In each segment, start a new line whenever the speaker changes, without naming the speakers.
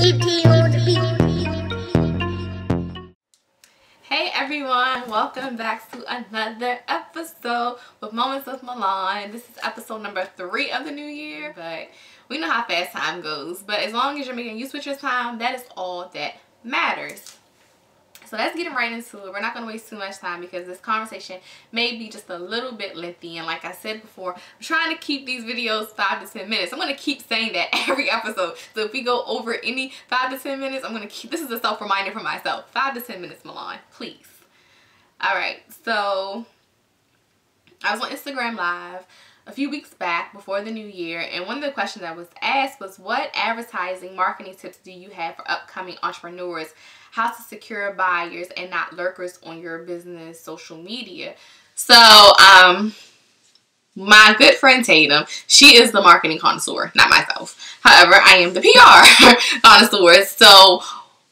Hey everyone, welcome back to another episode with Moments with Milan. This is episode number 3 of the new year, but we know how fast time goes. But as long as you're making use with your time, that is all that matters. So let's get right into it. We're not going to waste too much time because this conversation may be just a little bit lengthy. And like I said before, I'm trying to keep these videos 5 to 10 minutes. I'm going to keep saying that every episode. So if we go over any 5 to 10 minutes, I'm going to keep, this is a self-reminder for myself. 5 to 10 minutes, Milan, please. Alright, so I was on Instagram Live a few weeks back before the new year, and one of the questions I was asked was, what advertising marketing tips do you have for upcoming entrepreneurs? How to secure buyers and not lurkers on your business social media. So my good friend Tatum, she is the marketing connoisseur, not myself. However, I am the PR connoisseur. So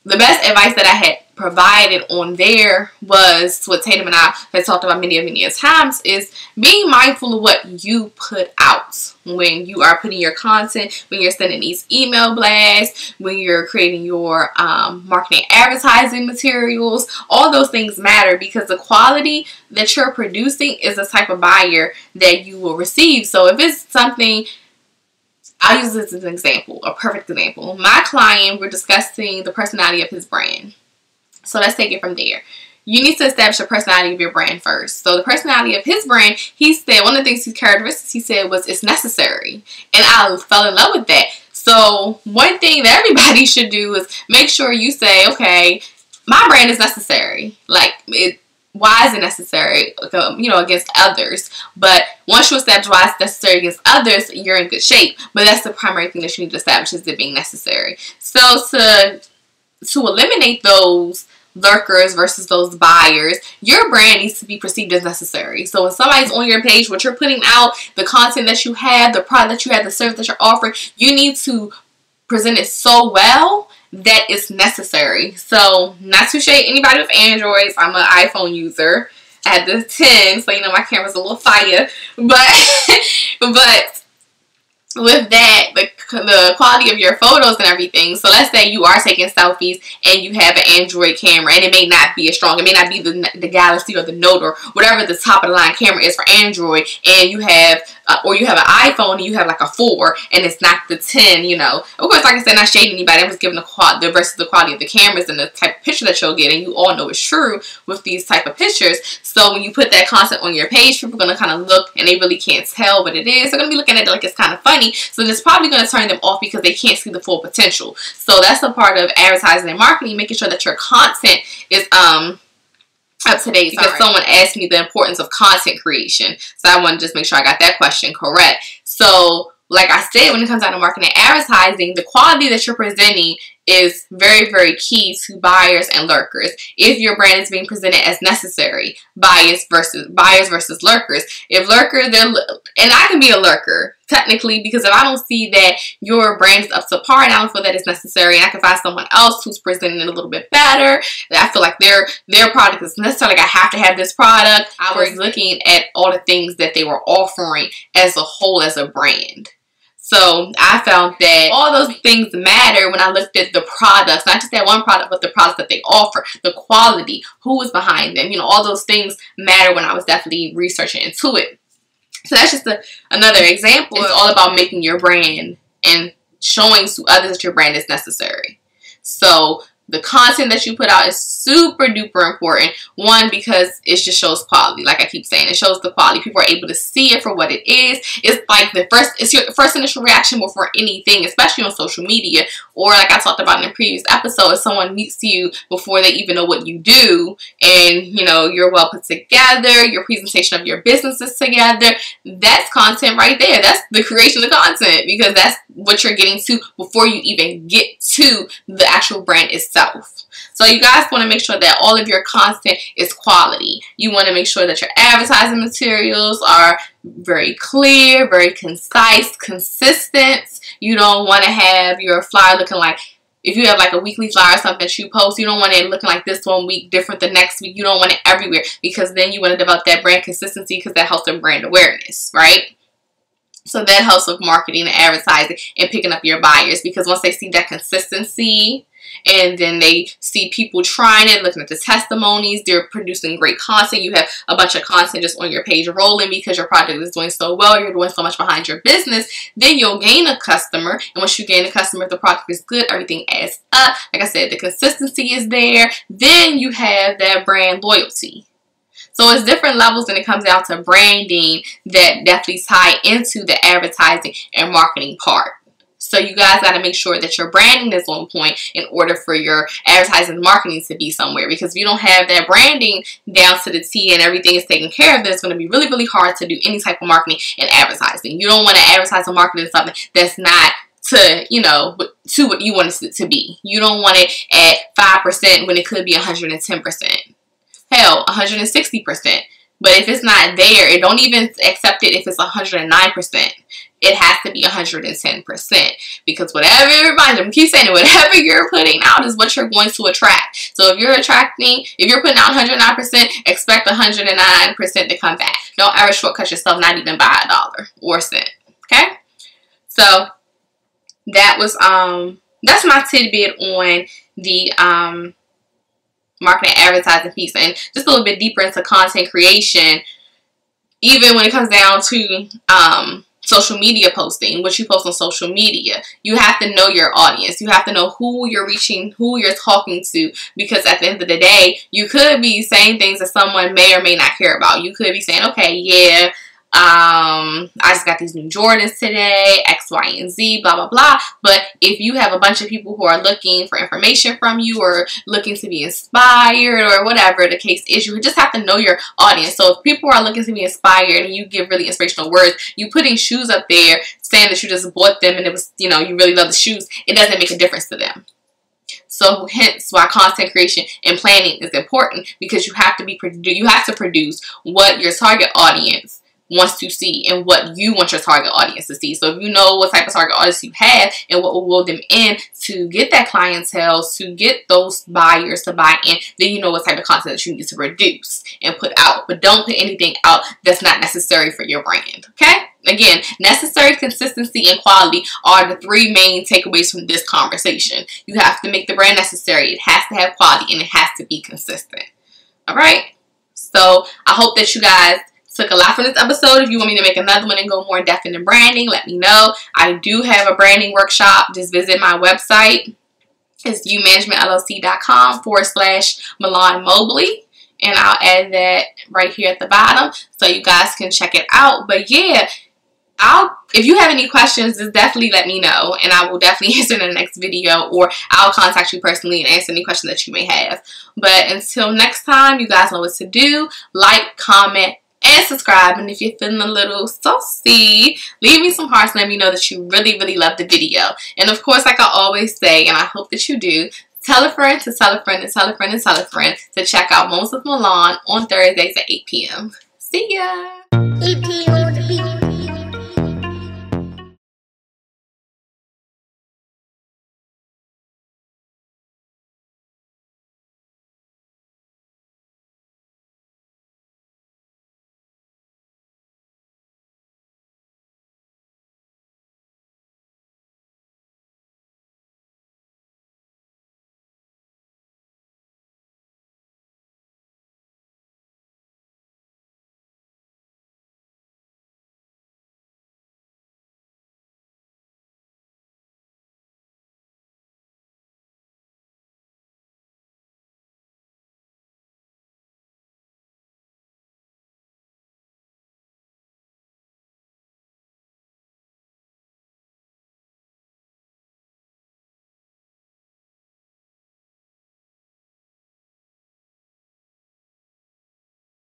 the best advice that I had provided on there was what Tatum and I have talked about many times, is being mindful of what you put out when you are putting your content, when you're sending these email blasts, when you're creating your marketing advertising materials. All those things matter because the quality that you're producing is the type of buyer that you will receive. So if it's something, I'll use this as an example, a perfect example. My client, we're discussing the personality of his brand. So let's take it from there. You need to establish the personality of your brand first. So the personality of his brand, he said, one of the things, his characteristics he said was, it's necessary. And I fell in love with that. So one thing that everybody should do is make sure you say, okay, my brand is necessary. Like, why is it necessary, you know, against others? But once you establish why it's necessary against others, you're in good shape. But that's the primary thing that you need to establish, is it being necessary. So to eliminate those lurkers versus those buyers, your brand needs to be perceived as necessary. So when somebody's on your page, what you're putting out, the content that you have, the product that you have, the service that you're offering, you need to present it so well that it's necessary. So not to shade anybody with Androids, I'm an iPhone user. I had the 10, so you know my camera's a little fire. But with that, the quality of your photos and everything. So let's say you are taking selfies and you have an Android camera, and it may not be as strong. It may not be the Galaxy or the Note or whatever the top of the line camera is for Android, and you have or you have an iPhone and you have like a 4 and it's not the 10, you know. Of course, like I said, not shading anybody. I'm just giving the quality of the cameras and the type of picture that you'll get, and you all know it's true with these type of pictures. So when you put that content on your page, people are going to kind of look and they really can't tell what it is. They're going to be looking at it like it's kind of funny. So it's probably going to turn them off because they can't see the full potential. So that's a part of advertising and marketing, making sure that your content is up to date. Because someone asked me the importance of content creation, so I want to just make sure I got that question correct. So like I said, when it comes down to marketing and advertising, the quality that you're presenting is very key to buyers and lurkers. If your brand is being presented as necessary, buyers versus lurkers. If lurkers, and I can be a lurker technically, because if I don't see that your brand is up to par and I don't feel that it's necessary, and I can find someone else who's presenting it a little bit better, that I feel like their product is necessary, like I have to have this product. I was looking at all the things that they were offering as a whole, as a brand. So I found that all those things matter when I looked at the products, not just that one product, but the products that they offer, the quality, who was behind them. You know, all those things matter when I was definitely researching into it. So that's just another example. It's all about making your brand and showing to others that your brand is necessary. So the content that you put out is super duper important. One, because it just shows quality. Like I keep saying, it shows the quality. People are able to see it for what it is. It's like it's your first initial reaction before anything, especially on social media. Or like I talked about in the previous episode, if someone meets you before they even know what you do, and you know you're well put together, your presentation of your business is together, that's content right there. That's the creation of content, because that's what you're getting to before you even get to the actual brand itself. So you guys want to make sure that all of your content is quality. You want to make sure that your advertising materials are very clear, very concise, consistent. You don't want to have your flyer looking like, if you have like a weekly flyer or something that you post, you don't want it looking like this one week, different the next week. You don't want it everywhere, because then you want to develop that brand consistency, because that helps with brand awareness, right? So that helps with marketing and advertising and picking up your buyers, because once they see that consistency and then they see people trying it, looking at the testimonies, they're producing great content. You have a bunch of content just on your page rolling because your product is doing so well, you're doing so much behind your business, then you'll gain a customer. And once you gain a customer, if the product is good, everything adds up. Like I said, the consistency is there. Then you have that brand loyalty. So it's different levels when it comes down to branding that definitely tie into the advertising and marketing part. So you guys got to make sure that your branding is on point in order for your advertising and marketing to be somewhere. Because if you don't have that branding down to the T and everything is taken care of, then it's going to be really, really hard to do any type of marketing and advertising. You don't want to advertise or market something that's not to, you know, to what you want it to be. You don't want it at 5% when it could be 110%. Hell, 160%. But if it's not there, it don't even accept it if it's 109%. It has to be 110%. Because whatever, everybody, keep saying it, whatever you're putting out is what you're going to attract. So if you're putting out 109%, expect 109% to come back. Don't ever shortcut yourself, not even by $1 or a cent. Okay? So that was that's my tidbit on the marketing and advertising piece, and just a little bit deeper into content creation, even when it comes down to social media posting, what you post on social media. You have to know your audience. You have to know who you're reaching, who you're talking to, because at the end of the day, you could be saying things that someone may or may not care about. You could be saying, okay, yeah, I just got these new Jordans today, X, Y, and Z, blah, blah, blah. But if you have a bunch of people who are looking for information from you or looking to be inspired or whatever the case is, you just have to know your audience. So if people are looking to be inspired and you give really inspirational words, you putting shoes up there saying that you just bought them and it was, you know, you really love the shoes, it doesn't make a difference to them. So hence why content creation and planning is important, because you have to produce what your target audience wants to see and what you want your target audience to see. So if you know what type of target audience you have and what will will them in to get that clientele, to get those buyers to buy in, then you know what type of content that you need to produce and put out. But don't put anything out that's not necessary for your brand. Okay? Again, necessary, consistency, and quality are the three main takeaways from this conversation. You have to make the brand necessary. It has to have quality and it has to be consistent. Alright? So I hope that you guys took a lot from this episode. If you want me to make another one and go more in depth into branding, let me know. I do have a branding workshop. Just visit my website. It's umanagementlc.com/Milan Mobley. And I'll add that right here at the bottom so you guys can check it out. But yeah, if you have any questions, just definitely let me know. And I will definitely answer in the next video, or I'll contact you personally and answer any questions that you may have. But until next time, you guys know what to do. Like, comment, and subscribe. And if you're feeling a little saucy, leave me some hearts and let me know that you really, really love the video. And of course, like I always say, and I hope that you do, tell a friend to tell a friend to tell a friend to tell a friend to check out Moments with Milan on Thursdays at 8 p.m. See ya!